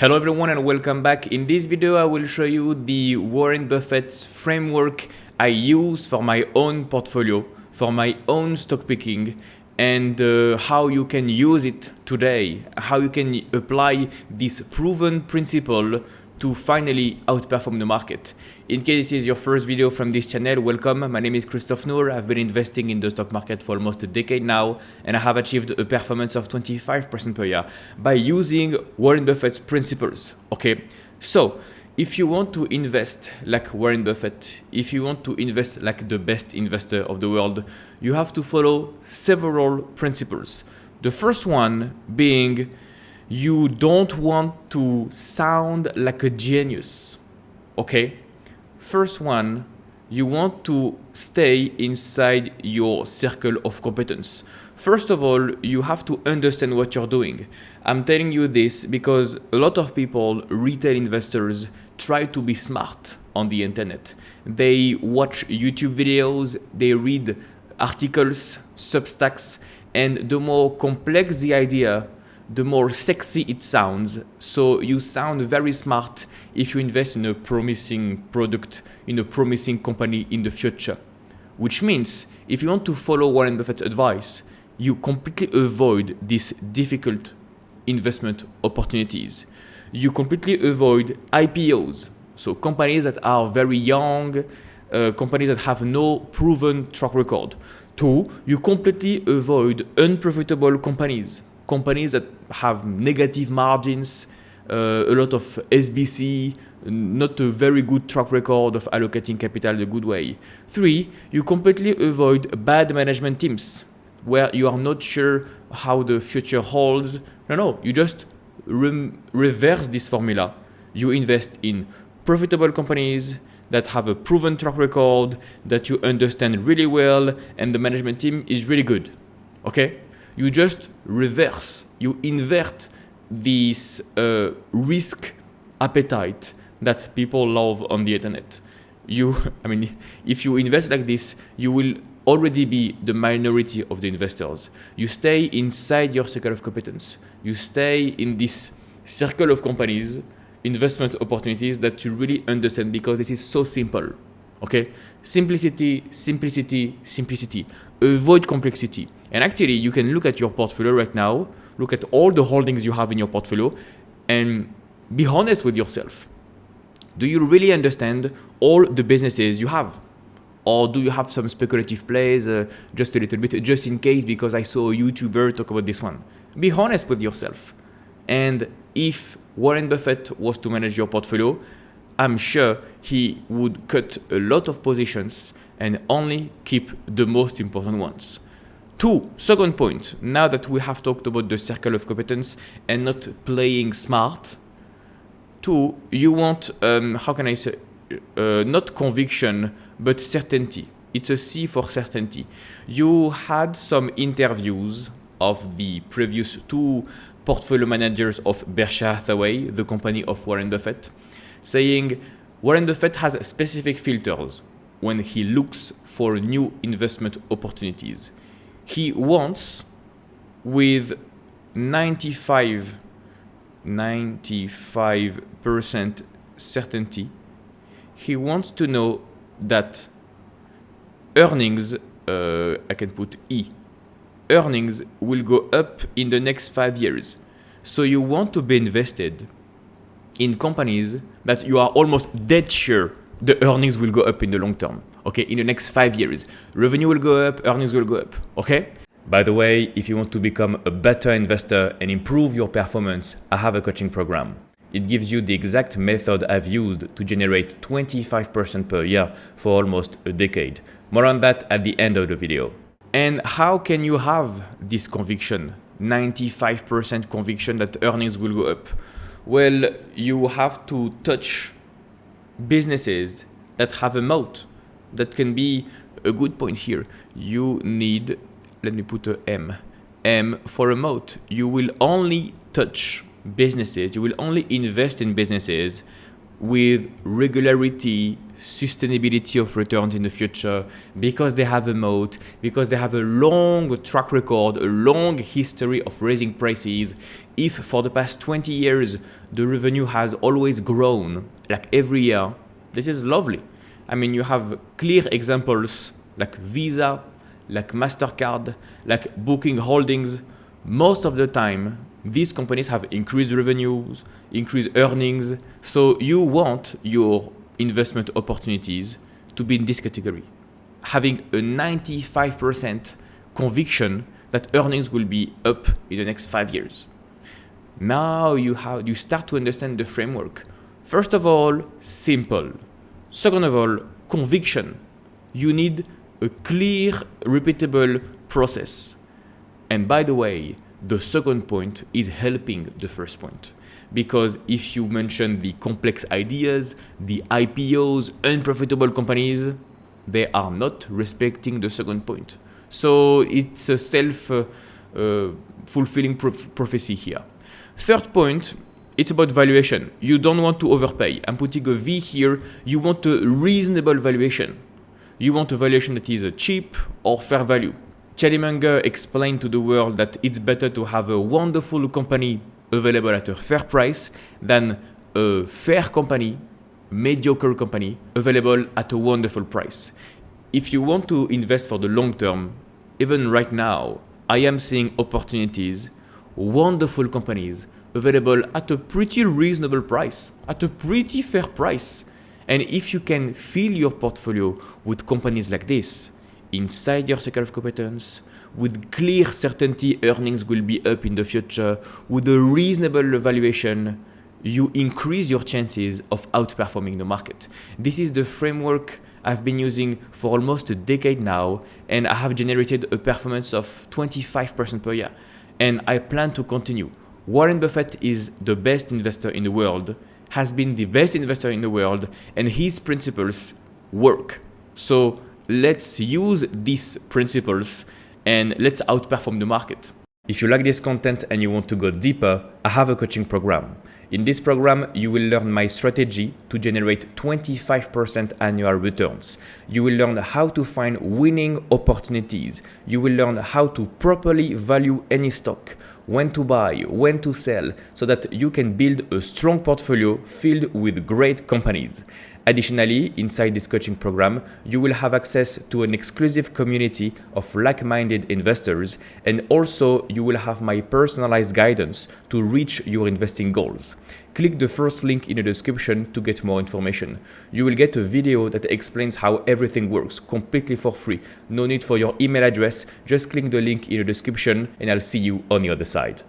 Hello everyone and welcome back. In this video I will show you the Warren Buffett's framework I use for my own portfolio, for my own stock picking, and how you can use it today, how you can apply this proven principle to finally outperform the market. In case this is your first video from this channel, welcome. My name is Christophe Noor. I've been investing in the stock market for almost a decade now, and I have achieved a performance of 25% per year by using Warren Buffett's principles. Okay, so if you want to invest like Warren Buffett, if you want to invest like the best investor of the world, you have to follow several principles. The first one being you don't want to sound like a genius, okay? First one, you want to stay inside your circle of competence. First of all, you have to understand what you're doing. I'm telling you this because a lot of people, retail investors, try to be smart on the internet. They watch YouTube videos, they read articles, Substacks, and the more complex the idea, the more sexy it sounds. So you sound very smart if you invest in a promising product, in a promising company in the future. Which means if you want to follow Warren Buffett's advice, you completely avoid these difficult investment opportunities. You completely avoid IPOs, so companies that are very young, companies that have no proven track record. Two, you completely avoid unprofitable companies that have negative margins, a lot of SBC, not a very good track record of allocating capital the good way. Three, you completely avoid bad management teams where you are not sure how the future holds. No, you just reverse this formula. You invest in profitable companies that have a proven track record, that you understand really well, and the management team is really good, okay? You just reverse, you invert this risk appetite that people love on the internet. If you invest like this, you will already be the minority of the investors. You stay inside your circle of competence. You stay in this circle of companies, investment opportunities that you really understand, because this is so simple. Okay? Simplicity, simplicity, simplicity. Avoid complexity. And actually, you can look at your portfolio right now, look at all the holdings you have in your portfolio, and be honest with yourself. Do you really understand all the businesses you have? Or do you have some speculative plays, just a little bit, just in case, because I saw a YouTuber talk about this one? Be honest with yourself. And if Warren Buffett was to manage your portfolio, I'm sure he would cut a lot of positions and only keep the most important ones. Second point, now that we have talked about the circle of competence and not playing smart, you want, not conviction, but certainty. It's a C for certainty. You had some interviews of the previous two portfolio managers of Berkshire Hathaway, the company of Warren Buffett, saying Warren Buffett has specific filters when he looks for new investment opportunities. He wants, with 95% certainty, he wants to know that earnings, I can put E, earnings will go up in the next 5 years. So you want to be invested in companies that you are almost dead sure the earnings will go up in the long term. Okay, in the next 5 years, revenue will go up, earnings will go up, okay? By the way, if you want to become a better investor and improve your performance, I have a coaching program. It gives you the exact method I've used to generate 25% per year for almost a decade. More on that at the end of the video. And how can you have this conviction, 95% conviction that earnings will go up? Well, you have to touch businesses that have a moat. That can be a good point here. You need, let me put a M. M for a moat. You will only touch businesses, you will only invest in businesses with regularity, sustainability of returns in the future, because they have a moat, because they have a long track record, a long history of raising prices. If for the past 20 years the revenue has always grown, like every year, this is lovely. I mean, you have clear examples like Visa, like MasterCard, like Booking Holdings. Most of the time, these companies have increased revenues, increased earnings. So you want your investment opportunities to be in this category, having a 95% conviction that earnings will be up in the next 5 years. Now you start to understand the framework. First of all, simple. Second of all, conviction. You need a clear, repeatable process. And by the way, the second point is helping the first point. Because if you mention the complex ideas, the IPOs, unprofitable companies, they are not respecting the second point. So it's a self-fulfilling prophecy here. Third point, it's about valuation. You don't want to overpay. I'm putting a V here. You want a reasonable valuation. You want a valuation that is cheap or fair value. Charlie Munger explained to the world that it's better to have a wonderful company available at a fair price than a fair company, mediocre company, available at a wonderful price. If you want to invest for the long term, even right now, I am seeing opportunities, wonderful companies available at a pretty reasonable price, at a pretty fair price. And if you can fill your portfolio with companies like this, inside your circle of competence, with clear certainty earnings will be up in the future, with a reasonable valuation, you increase your chances of outperforming the market. This is the framework I've been using for almost a decade now, and I have generated a performance of 25% per year. And I plan to continue. Warren Buffett is the best investor in the world, has been the best investor in the world, and his principles work. So let's use these principles and let's outperform the market. If you like this content and you want to go deeper, I have a coaching program. In this program, you will learn my strategy to generate 25% annual returns. You will learn how to find winning opportunities. You will learn how to properly value any stock, when to buy, when to sell, so that you can build a strong portfolio filled with great companies. Additionally, inside this coaching program, you will have access to an exclusive community of like-minded investors, and also you will have my personalized guidance to reach your investing goals. Click the first link in the description to get more information. You will get a video that explains how everything works completely for free. No need for your email address, just click the link in the description and I'll see you on the other side.